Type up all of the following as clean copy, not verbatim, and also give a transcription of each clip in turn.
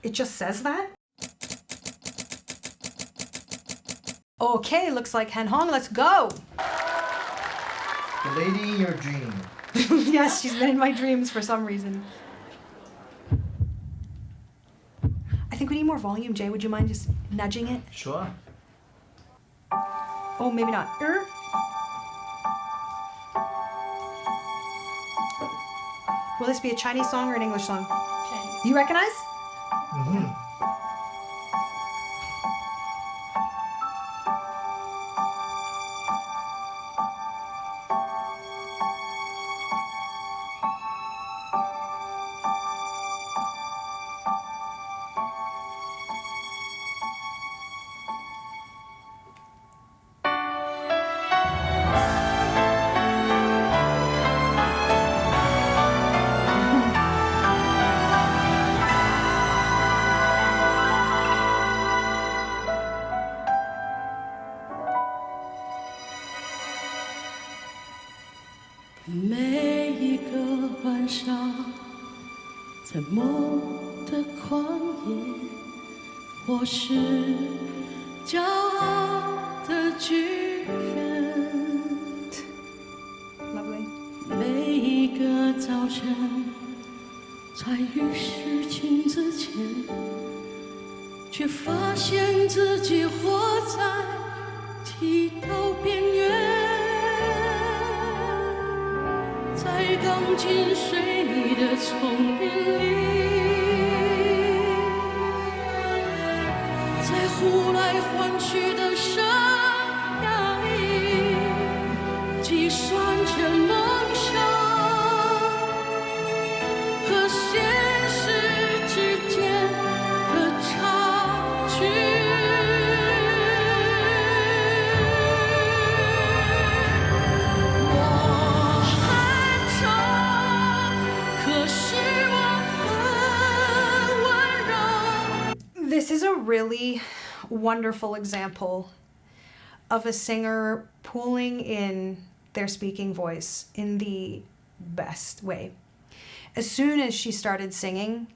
It just says that? Okay, looks like Han Hong. Let's go. The lady in your dream. Yes, she's been in my dreams for some reason. I think we need more volume, Jay. Would you mind just nudging it? Sure. Oh, maybe not. Will this be a Chinese song or an English song? Chinese. You recognize? Mm-hmm.每一个晚上，在梦的旷野，我是骄傲的巨人。Lovely. 每一个早晨，在浴室镜子前，却发现自己活在剃刀边缘。在钢筋水泥的丛林里，在呼来唤去的生涯里，计算着梦想和现实之间的差距。This is a really wonderful example of a singer pulling in their speaking voice in the best way. As soon as she started singing,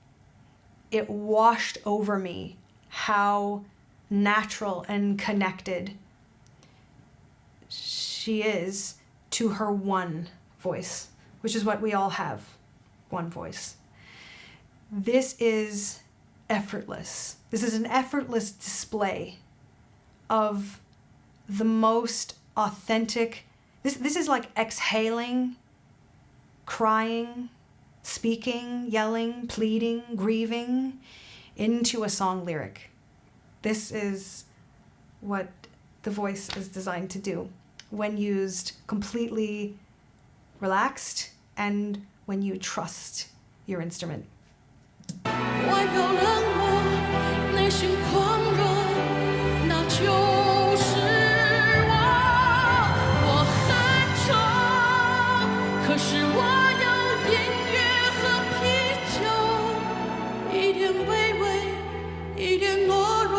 it washed over me how natural and connected she is to her one voice, which is what we all have, one voice. This is effortless. This is an effortless display of the most authentic. This is like exhaling, crying, speaking, yelling, pleading, grieving into a song lyric. This is what the voice is designed to do when used completely relaxed and when you trust your instrument. 外表冷漠，内心狂热，那就是我。我很丑，可是我有音乐和啤酒，一点卑微，一点懦弱，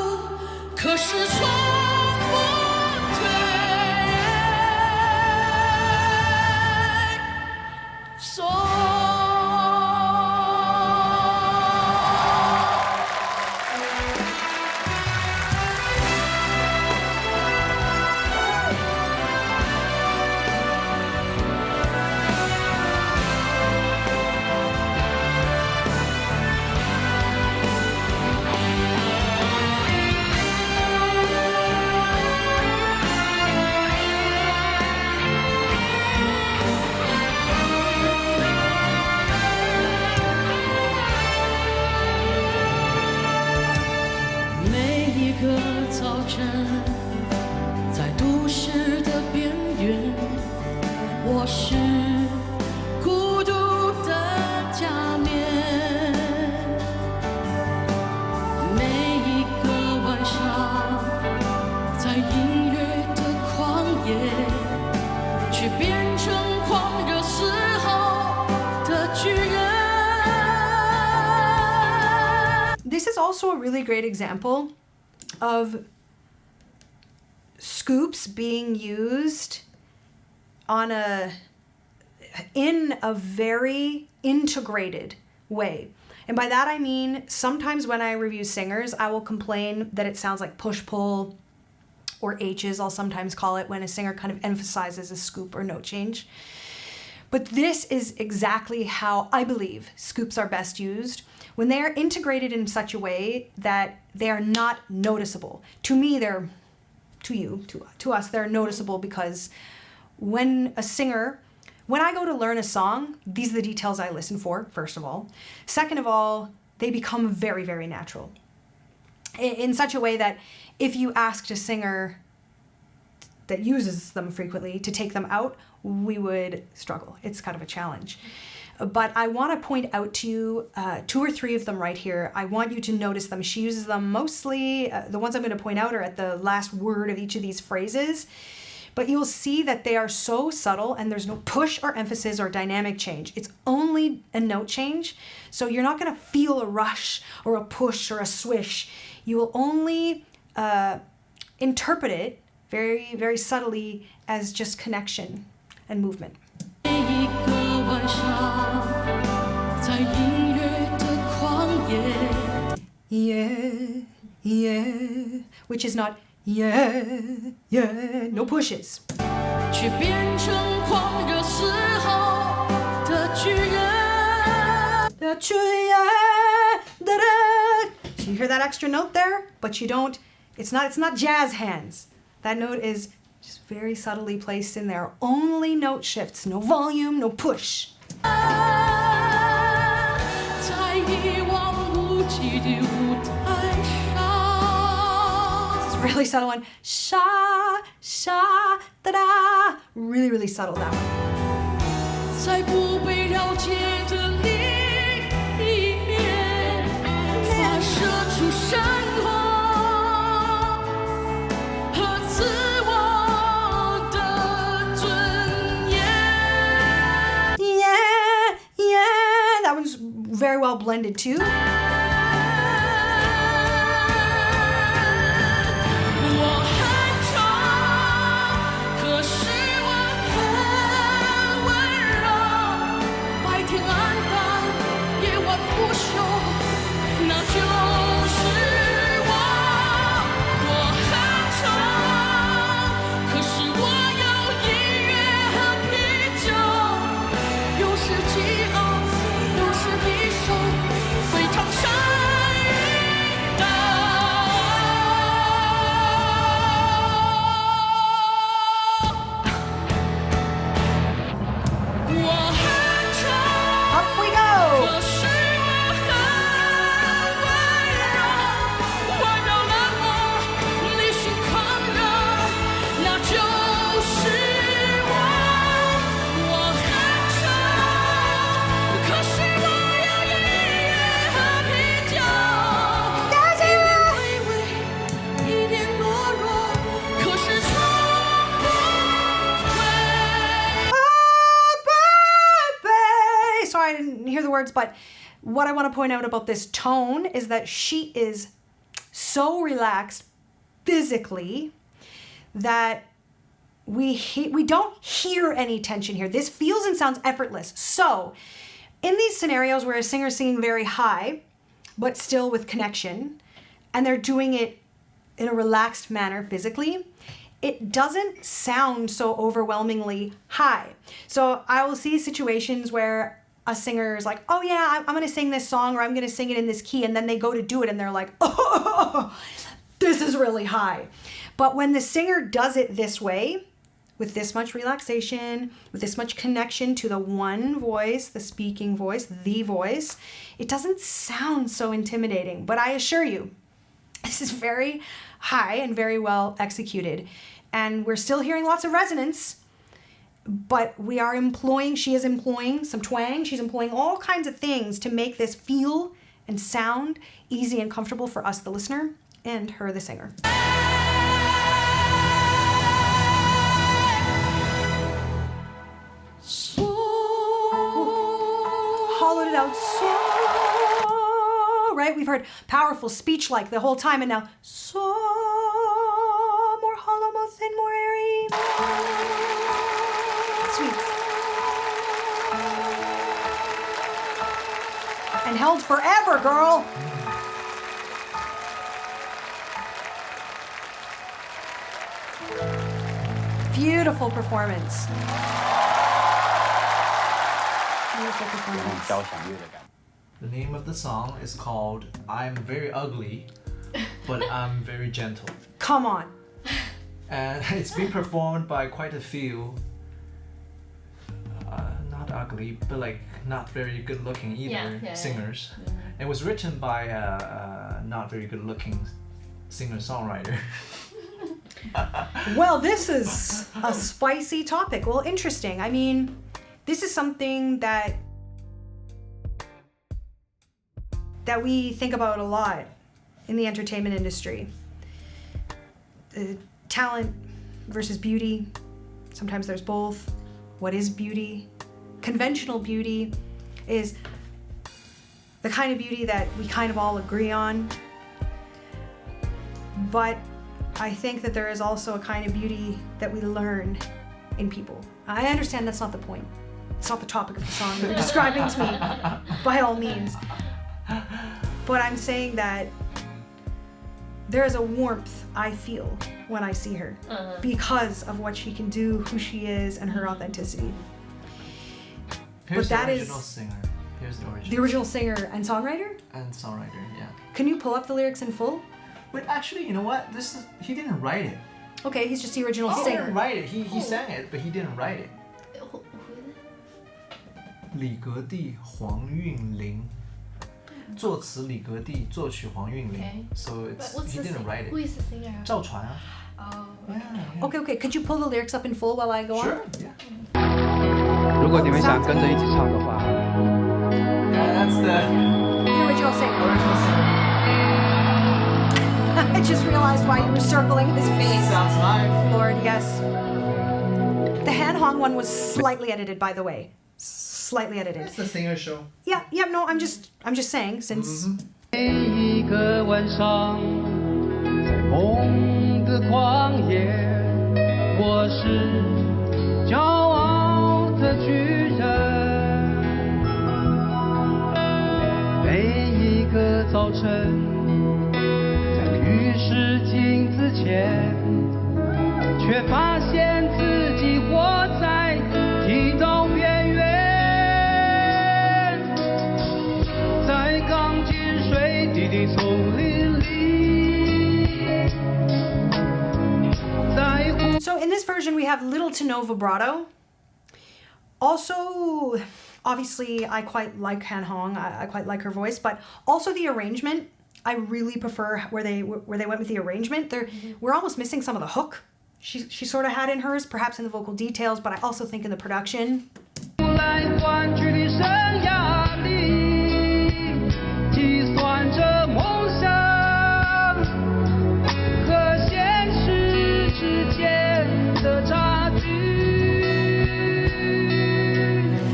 可是从不退缩。在都市的边缘，我是孤独的假面。每一个晚上，在音乐的旷野，却变成狂热嘶吼的巨人。This is also a really great example of scoops being used in a very integrated way. And by that I mean, sometimes when I review singers, I will complain that it sounds like push-pull, or H's, I'll sometimes call it, when a singer kind of emphasizes a scoop or note change. But this is exactly how I believe scoops are best used, when they are integrated in such a way that they are not noticeable. To me, they're, to us, they're noticeable because when I go to learn a song, these are the details I listen for, first of all. Second of all, they become very, very natural. In such a way that if you asked a singer that uses them frequently to take them out, we would struggle. It's kind of a challenge. But I want to point out to you 2 or 3 of them right here. I want you to notice them. She uses them mostly, the ones I'm going to point out are at the last word of each of these phrases. But you'll see that they are so subtle and there's no push or emphasis or dynamic change. It's only a note change. So you're not going to feel a rush or a push or a swish. You will only interpret it very, very subtly as just connection and movement. Yeah, yeah, which is not yeah, yeah, no pushes. 却变成狂热时候的巨人。的巨人，da da. So you hear that extra note there, but you don't. It's not jazz hands. That note is just very subtly placed in there. Only note shifts, no volume, no push. 在一望无际的舞台上。 It's a really subtle one. Sha, sha, da da. Really, really subtle that one. 在不被了解的里面，发射出生活。 Very well blended too. 我很丑，可是我很温柔。白天暗淡，夜晚不休，那就是我。我很丑，可是我有音乐和啤酒，有时饥饿。 非常善于的。我很丑， Up we go. 可是我很温柔，温柔冷漠，理性狂热，那就是我。我很丑，可是我。 Sorry, I didn't hear the words, but what I want to point out about this tone is that she is so relaxed physically that we don't hear any tension here. This feels and sounds effortless. So, in these scenarios where a singer is singing very high, but still with connection, and they're doing it in a relaxed manner physically, it doesn't sound so overwhelmingly high. So I will see situations where a singer is like, oh yeah, I'm gonna sing this song, or I'm gonna sing it in this key, and then they go to do it and they're like, oh, this is really high. But when the singer does it this way, with this much relaxation, with this much connection to the one voice, the speaking voice, the voice, it doesn't sound so intimidating. But I assure you, this is very high and very well executed. And we're still hearing lots of resonance, but she is employing some twang. She's employing all kinds of things to make this feel and sound easy and comfortable for us, the listener, and her, the singer. So Hollowed it out so, right? We've heard powerful speech-like the whole time, and now so, more hollow, more thin, more airy. Sweet. and held forever, girl. Beautiful performance. Beautiful performance. 交响乐的感觉。 The name of the song is called I'm Very Ugly, but I'm Very Gentle. Come on. And it's been performed by quite a few, not ugly, but like not very good looking either singers. It was written by a not very good looking singer-songwriter. Well, this is a spicy topic. Well, interesting. I mean, this is something that we think about a lot in the entertainment industry. Talent versus beauty. Sometimes there's both. What is beauty? Conventional beauty is the kind of beauty that we kind of all agree on. But I think that there is also a kind of beauty that we learn in people. I understand that's not the point. It's not the topic of the song that you're describing to me, by all means. But I'm saying that there is a warmth I feel when I see her because of what she can do, who she is, and her authenticity. Here's But that the is- original singer. Here's the original. The original singer and songwriter? And songwriter, yeah. Can you pull up the lyrics in full? But actually, you know what? He didn't write it. Okay, he's just the original He didn't singer. write it. He sang it, but he didn't write it. 李格弟、黄韵玲，作词李格弟，作曲黄韵玲。 Okay. So it's What's he the didn't write Who it. is the singer? 赵传啊。 Oh. Yeah. Okay, could you pull the lyrics up in full while I go on? Sure. Yeah. 如果你们想跟着一起唱的话， Yeah, that's the The original singer. original singer. I just realized why you were circling his face. Sounds live. Lord, yes. The Han Hong one was slightly edited, by the way. Slightly edited. It's the singer show. Yeah, no, I'm just saying, since 每一个晚上，在梦的旷野，我是骄傲的巨人。每一个早晨，在浴室镜子前，却发现自己活在剃刀边缘。 在钢筋水泥的丛林里，在湖。 So in this version, we have little to no vibrato. Also, obviously, I quite like Han Hong. I quite like her voice, but also the arrangement. I really prefer where they went with the arrangement. We're almost missing some of the hook. She sort of had in hers, perhaps in the vocal details, but I also think in the production. 来换取的生涯里，计算着梦想和现实之间的差距。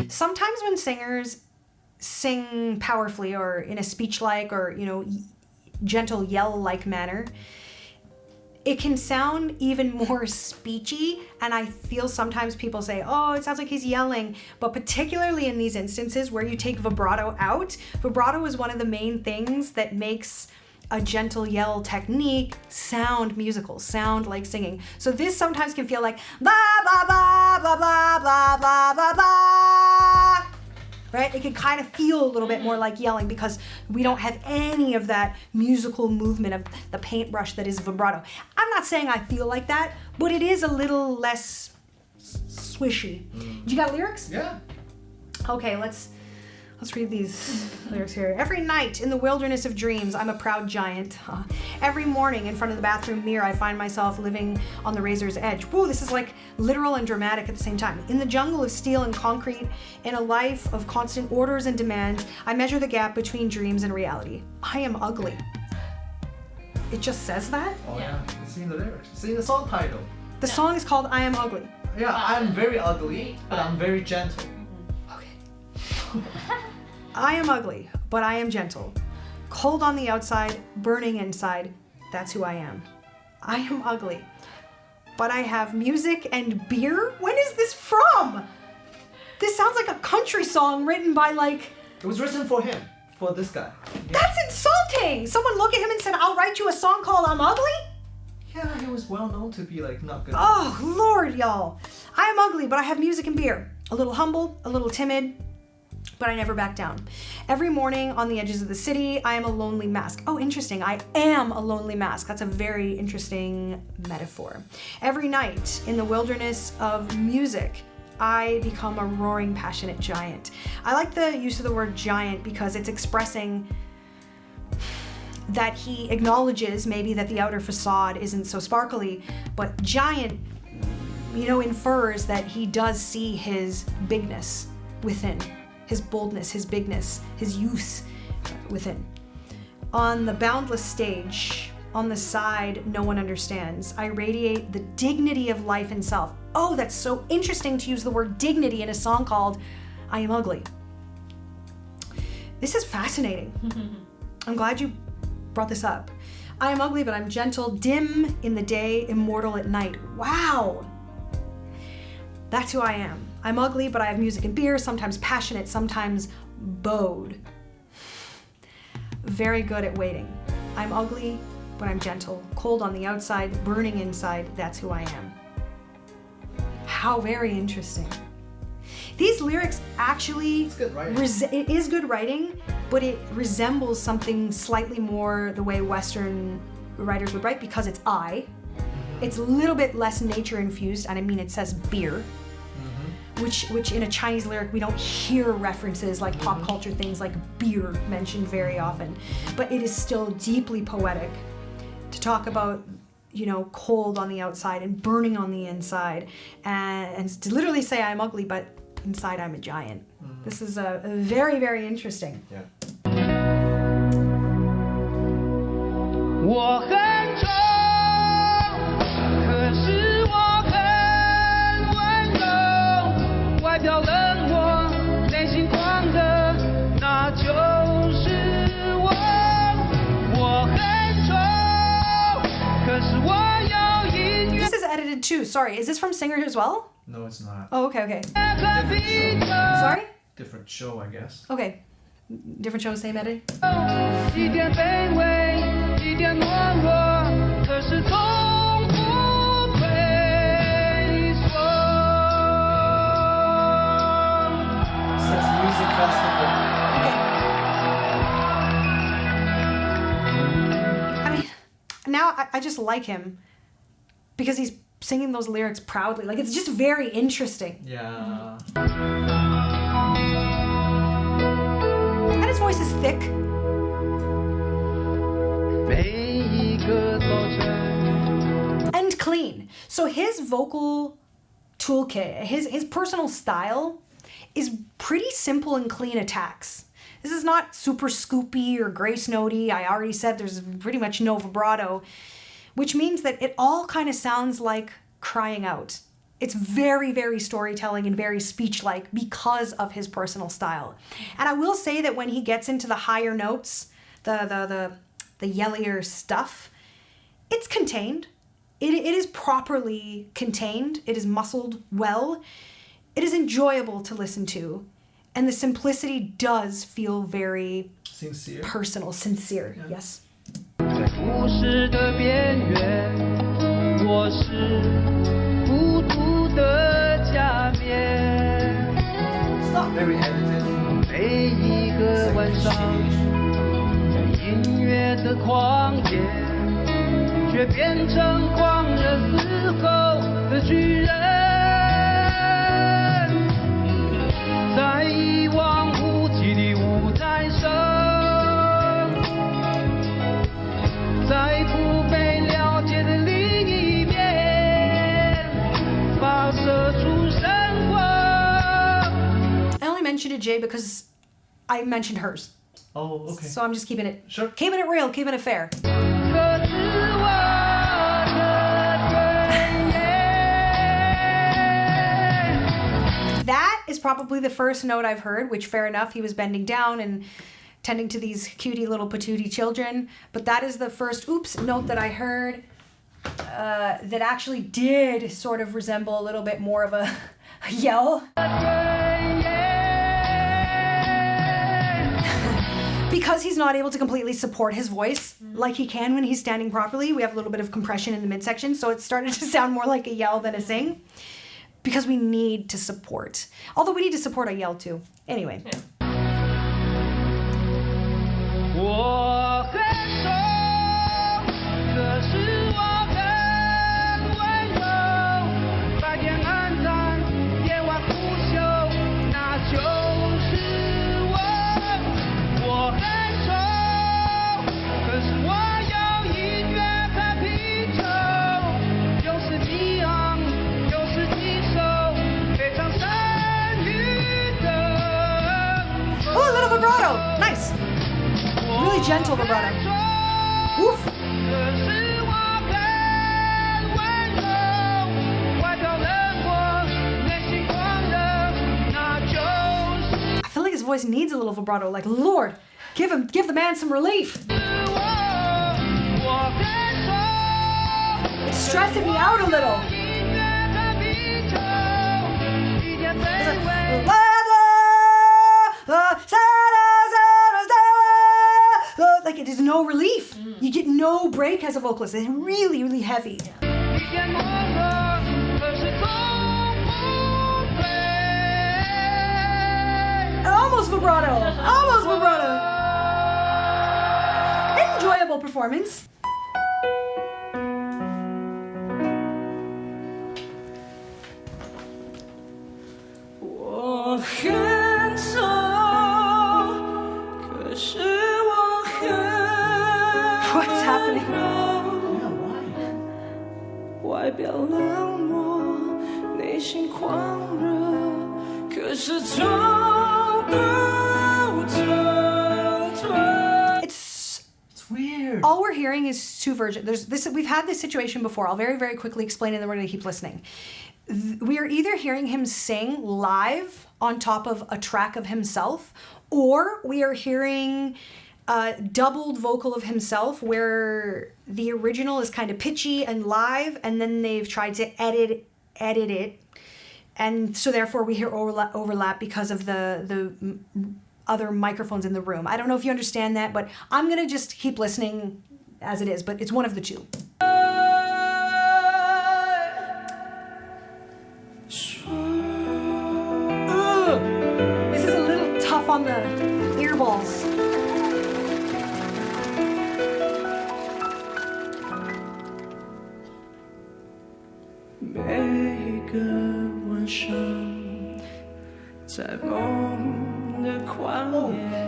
Sometimes when singers sing powerfully or in a speech-like or, gentle yell-like manner, it can sound even more speechy, and I feel sometimes people say, oh, it sounds like he's yelling, but particularly in these instances where you take vibrato out, vibrato is one of the main things that makes a gentle yell technique sound musical, sound like singing. So this sometimes can feel like blah, blah, blah, blah, blah, blah, blah, blah, blah. Right? It can kind of feel a little bit more like yelling because we don't have any of that musical movement of the paintbrush that is vibrato. I'm not saying I feel like that, but it is a little less swishy. You got lyrics? Yeah. Okay, let's read these lyrics here. Every night in the wilderness of dreams, I'm a proud giant. Every morning in front of the bathroom mirror, I find myself living on the razor's edge. Whoa, this is like literal and dramatic at the same time. In the jungle of steel and concrete, in a life of constant orders and demands, I measure the gap between dreams and reality. I am ugly. It just says that? Oh yeah. See the lyrics. See the song title. The song is called I Am Ugly. Yeah, I'm very ugly, but I'm very gentle. I am ugly, but I am gentle. Cold on the outside, burning inside. That's who I am. I am ugly, but I have music and beer? When is this from? This sounds like a country song written by It was written for him. for this guy. That's insulting! Someone looked at him and said, I'll write you a song called I'm Ugly? Yeah, he was well known to be like not good. Oh, Lord, y'all. I am ugly, but I have music and beer. A little humble, a little timid, but I never back down. Every morning on the edges of the city, I am a lonely mask. Oh, interesting. I am a lonely mask. That's a very interesting metaphor. Every night in the wilderness of music, I become a roaring, passionate giant. I like the use of the word giant because it's expressing that he acknowledges maybe that the outer facade isn't so sparkly, but giant, infers that he does see his bigness within, his boldness, his bigness, his youth within. On the boundless stage, on the side no one understands, I radiate the dignity of life and self. Oh, that's so interesting to use the word dignity in a song called I Am Ugly. This is fascinating. I'm glad you brought this up. I am ugly, but I'm gentle, dim in the day, immortal at night. Wow. That's who I am. I'm ugly, but I have music and beer, sometimes passionate, sometimes bowed. Very good at waiting. I'm ugly, but I'm gentle, cold on the outside, burning inside. That's who I am. How very interesting. These lyrics actually, It's good writing. it is good writing, but it resembles something slightly more the way Western writers would write because it's I. It's a little bit less nature infused, and I mean it says beer, which in a Chinese lyric we don't hear references like pop culture things like beer mentioned very often, but it is still deeply poetic to talk about cold on the outside and burning on the inside, and to literally say I'm ugly, but inside I'm a giant. This is a very, very interesting. Yeah. 我很丑，可是我很温柔，外表冷漠，内心狂热，那就是我。我很丑，可是我有音乐。 This is edited too. Sorry, is this from Singer as well? No, it's not. Oh, okay. Different show. Sorry? Different show, I guess. Okay. Different show, same edit? 一点卑微，一点懦弱，可是从不退缩。 Says music festival. I mean, now I just like him because he's singing those lyrics proudly. Like, it's just very interesting. Yeah. And his voice is thick. 每一个早晨。 And clean. So his vocal toolkit, his personal style is pretty simple and clean attacks. This is not super scoopy or grace notey. I already said there's pretty much no vibrato, which means that it all kind of sounds like crying out. It's very, very storytelling and very speech-like because of his personal style. And I will say that when he gets into the higher notes, the yellier stuff, it's contained. It is properly contained. It is muscled well. It is enjoyable to listen to. And the simplicity does feel very Sincere. personal, sincere. Yes. 在故事的边缘，我是孤独的假面。 It's not very edited. 每一个晚上，在音乐的旷野，却变成狂热嘶吼的巨人，在一望无际的舞台上，在不被了解的另一边，发射出神光。 I only mentioned it, Jay, because I mentioned hers. Oh, okay. So I'm just keeping it Sure. keeping it real, keeping it fair. 可是我的尊严。 That is probably the first note I've heard, which fair enough, he was bending down and tending to these cutie little patootie children. But that is the first note that I heard that actually did sort of resemble a little bit more of a yell. Because he's not able to completely support his voice like he can when he's standing properly, we have a little bit of compression in the midsection, so it started to sound more like a yell than a sing. Because we need to support. Although we need to support a yell too. Anyway. Yeah. 哦 little vibrato. Nice. Really gentle vibrato. Woof. I feel like his voice needs a little vibrato. Like, Lord, give the man some relief. It's stressing me out a little. Like, it is no relief. You get no break as a vocalist. It's really, really heavy. Almost vibrato. Almost vibrato. Enjoyable performance. What's happening? 外表冷漠，内心狂热，可是冲不成退。 It's weird. all we're hearing is two versions. There's this. We've had this situation before. I'll very, very quickly explain, and then we're going to keep listening. We are either hearing him sing live on top of a track of himself, or we are hearing a doubled vocal of himself where the original is kind of pitchy and live, and then they've tried to edit it, and so therefore we hear overlap because of the other microphones in the room. I don't know if you understand that, but I'm gonna just keep listening as it is, but it's one of the two. This is a little tough on the earballs.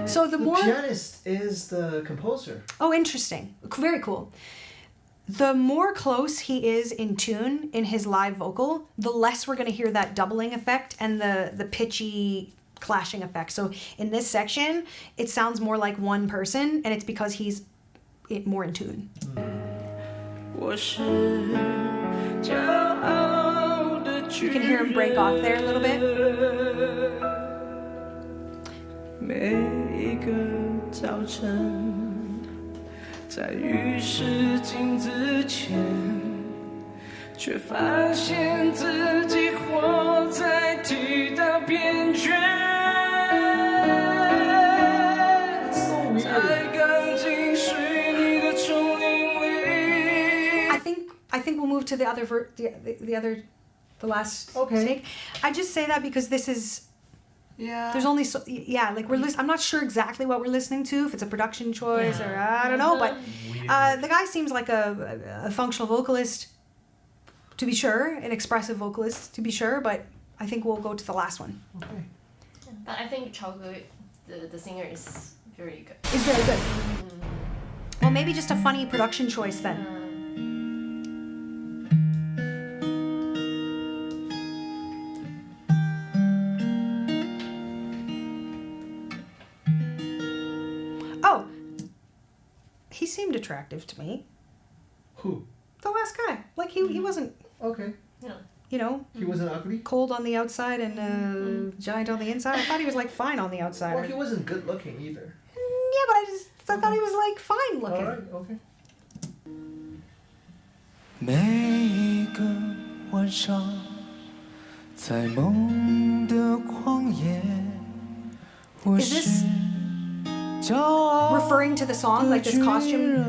So the more... The pianist is the composer. Oh, interesting. Very cool. The more close he is in tune in his live vocal, the less we're going to hear that doubling effect and the pitchy clashing effect. So in this section, it sounds more like one person, and it's because he's more in tune. You can hear him break off there a little bit. 每一个早晨，在浴室镜子前，却发现自己活在剃刀边缘。在钢筋水泥的丛林里。I think we'll move to the last take. I just say that because this is. Yeah. There's only like I'm not sure exactly what we're listening to, if it's a production choice or I don't know, but the guy seems like a functional vocalist, to be sure, an expressive vocalist, to be sure, but I think we'll go to the last one. Okay. But I think Chaogu, the singer, is very good. It's very good. Well, maybe just a funny production choice then. Oh, he seemed attractive to me. Who? The last guy. Like he wasn't. Okay. Yeah. You know. He wasn't ugly? Cold on the outside and giant on the inside. I thought he was like fine on the outside. Well, he wasn't good looking either. Yeah, but I thought he was like fine looking. Alright, okay. 每一个晚上，在梦的旷野，我 Is this referring to the song, like this costume?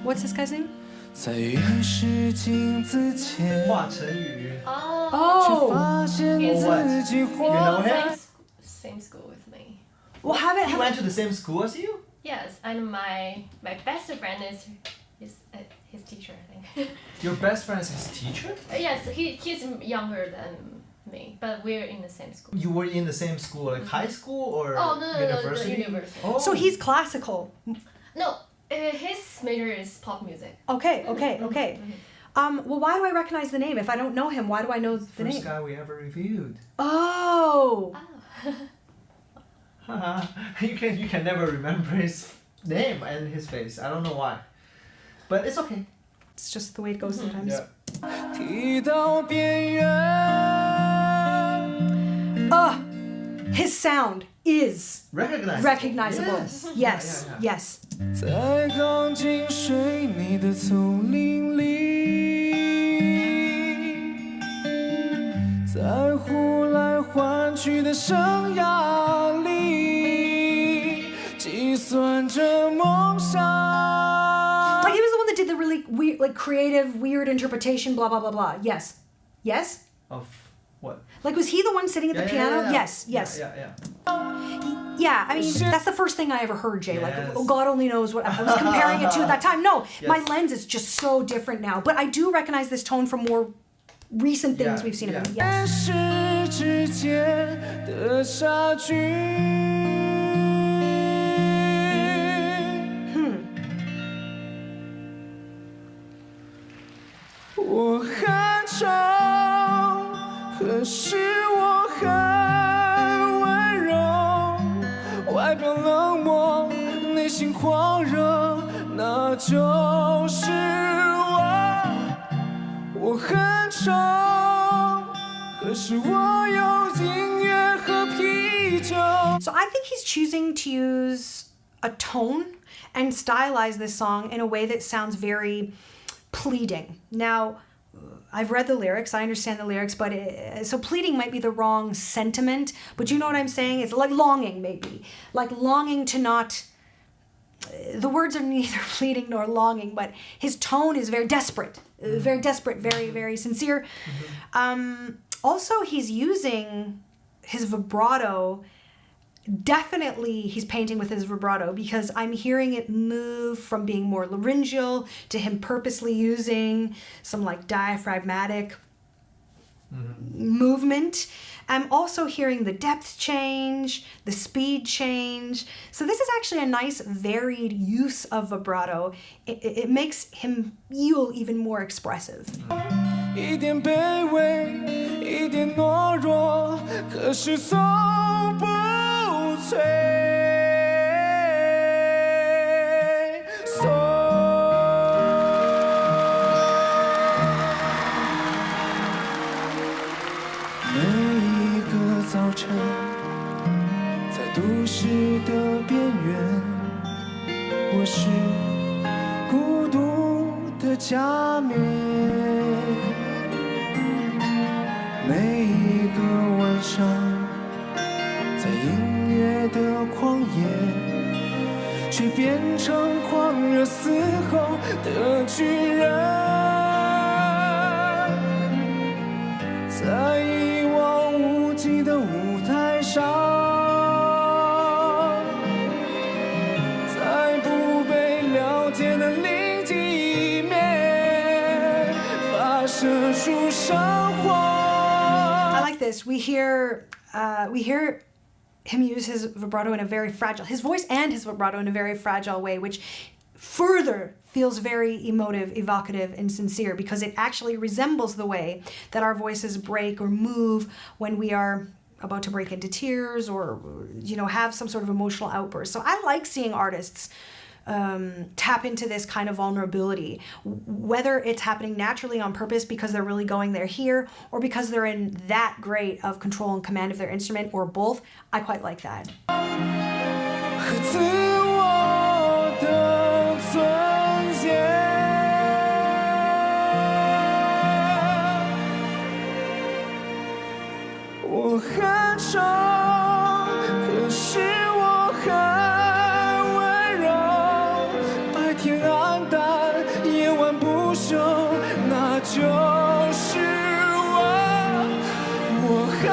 What's this guy's name? 在浴室镜子前，华晨宇。Oh. 发现自己活 You know him? Same school with me. Well, He went to the same school as you? Yes, and my best friend is his teacher, I think. Your best friend is his teacher? Yes, he's younger than me, but we're in the same school. You were in the same school, like high school or Oh no, university? the university. Oh. so he's classical. No, his major is pop music. Okay. Well, why do I recognize the name? If I don't know him, why do I know the First name? guy we ever reviewed. Oh. You can never remember his name and his face. I don't know why. But it's okay. It's just the way it goes sometimes. Yeah. 提到边缘， His sound is Recognizable. recognizable. Yes. Yes, Yeah. yes. 在钢筋水泥的丛林里，在呼来唤去的生涯里，计算着梦想。 Like he was the one that did the really weird, like creative, weird interpretation, blah, blah, blah, blah. Yes. Yes? Of what? Like, was he the one sitting at the piano? Yeah. Yes, yes. Yeah. Yeah, I mean, that's the first thing I ever heard, Jay. Like, Yes. oh, God only knows what I was comparing it to at that time. No, my Yes. lens is just so different now. But I do recognize this tone from more recent things Yeah, we've seen of him. yeah. Yes. 世之间的差距。我很丑，可是我很温柔，外表冷漠，内心狂热，那就是我。我很丑，可是我有音乐和啤酒。 So I think he's choosing to use a tone and stylize this song in a way that sounds very pleading. Now, I've read the lyrics, I understand the lyrics, but so pleading might be the wrong sentiment, but you know what I'm saying? It's like longing, maybe. Like longing to not... The words are neither pleading nor longing, but his tone is very desperate, very, very sincere. Also, he's using his vibrato. Definitely he's painting with his vibrato because I'm hearing it move from being more laryngeal to him purposely using some like diaphragmatic movement. I'm also hearing the depth change, the speed change. So this is actually a nice varied use of vibrato. It makes him feel even more expressive. 一点卑微，一点懦弱，可是从不退缩。每一个早晨，在都市的边缘，我是孤独的假面。每一个晚上，在音乐的旷野，却变成狂热嘶吼的巨人，在一望无际的舞台上，在不被了解的另一面，发射出生活。 I like this. We hear him use his vibrato in a very fragile, his voice and his vibrato in a very fragile way, which further feels very emotive, evocative, and sincere because it actually resembles the way that our voices break or move when we are about to break into tears or, have some sort of emotional outburst. So I like seeing artists tap into this kind of vulnerability, whether it's happening naturally on purpose because they're really going there here, or because they're in that great of control and command of their instrument, or both. I quite like that. 和自我的尊严。我很丑，可是我很温柔。白天暗淡，夜晚不休，那就是我很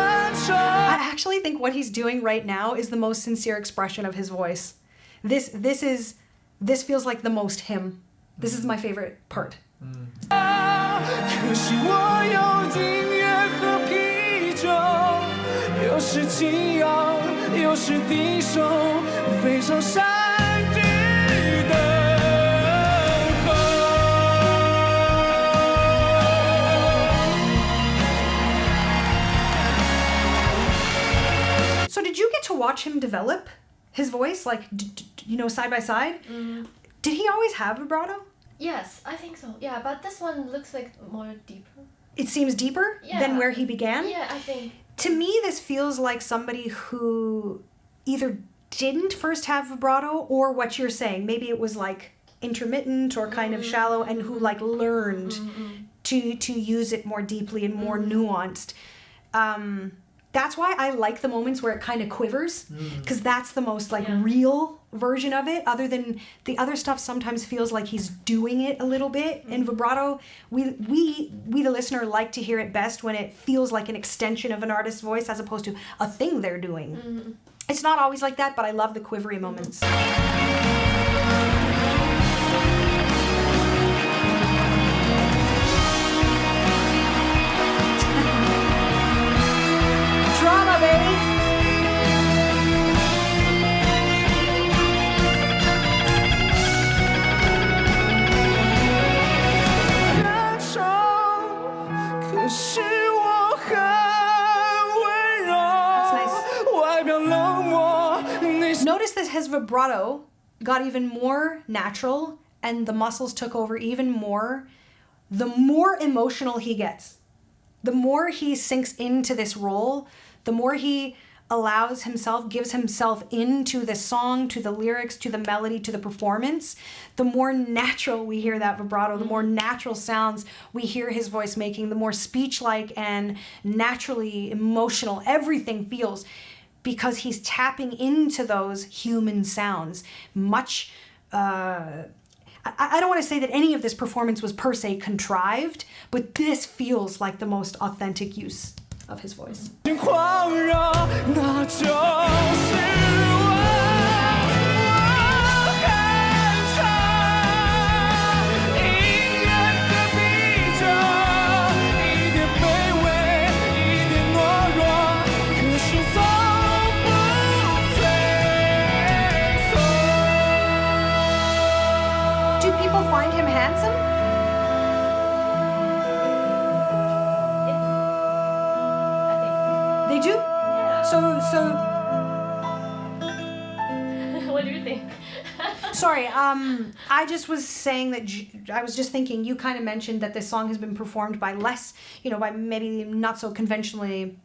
丑。I actually think what he's doing right now is the most sincere expression of his voice. This feels like the most him. This is my favorite part. 可惜我有音乐和啤酒，有时轻摇，有时低首，非常善于等候。So did you get to watch him develop his voice, like, side by side? Did he always have vibrato? Yes, I think so. Yeah, but this one looks like more deeper. It seems deeper than where he began? Yeah, I think. To me, this feels like somebody who either didn't first have vibrato or what you're saying. Maybe it was like intermittent or kind of shallow and who like learned to use it more deeply and more nuanced. That's why I like the moments where it kind of quivers, because that's the most like real version of it, other than the other stuff sometimes feels like he's doing it a little bit. In vibrato, we the listener like to hear it best when it feels like an extension of an artist's voice as opposed to a thing they're doing. It's not always like that, but I love the quivery moments. Drama, baby! Notice that his vibrato got even more natural and the muscles took over even more. The more emotional he gets, the more he sinks into this role, the more he allows himself, gives himself into the song, to the lyrics, to the melody, to the performance, the more natural we hear that vibrato, the more natural sounds we hear his voice making, the more speech-like and naturally emotional everything feels, because he's tapping into those human sounds. Much, I don't want to say that any of this performance was per se contrived, but this feels like the most authentic use of his voice. Do people find him handsome? They do? Yeah. So What do you think? sorry, I just was saying that I was just thinking, you kind of mentioned that this song has been performed by less, by maybe not so conventionally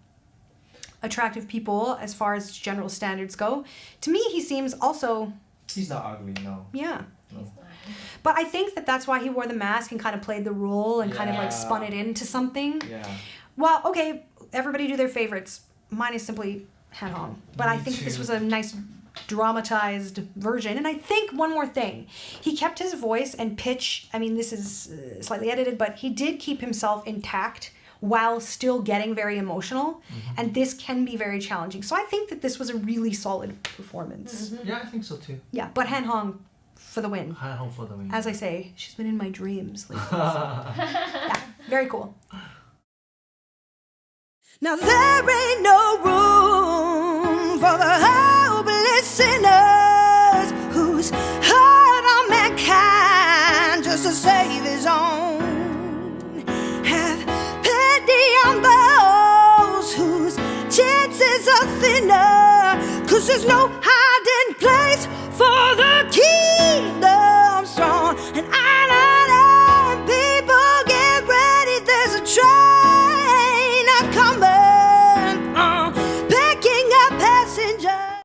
attractive people as far as general standards go. To me, he seems also... He's not ugly, no. Yeah. No. But I think that that's why he wore the mask and kind of played the role and kind of like spun it into something. Yeah. Well, okay, everybody do their favorites. Mine is simply Han Hong. But I think this was a nice dramatized version. And I think one more thing. He kept his voice and pitch. I mean, this is slightly edited, but he did keep himself intact while still getting very emotional. And this can be very challenging. So I think that this was a really solid performance. Yeah, I think so too. Yeah, but Han Hong for the win. Han Hong for the win. As I say, she's been in my dreams lately. Yeah, very cool. Now there ain't no room for the hopeless sinners whose heart on mankind just to save his own. Have pity on those whose chances are thinner, 'cause there's no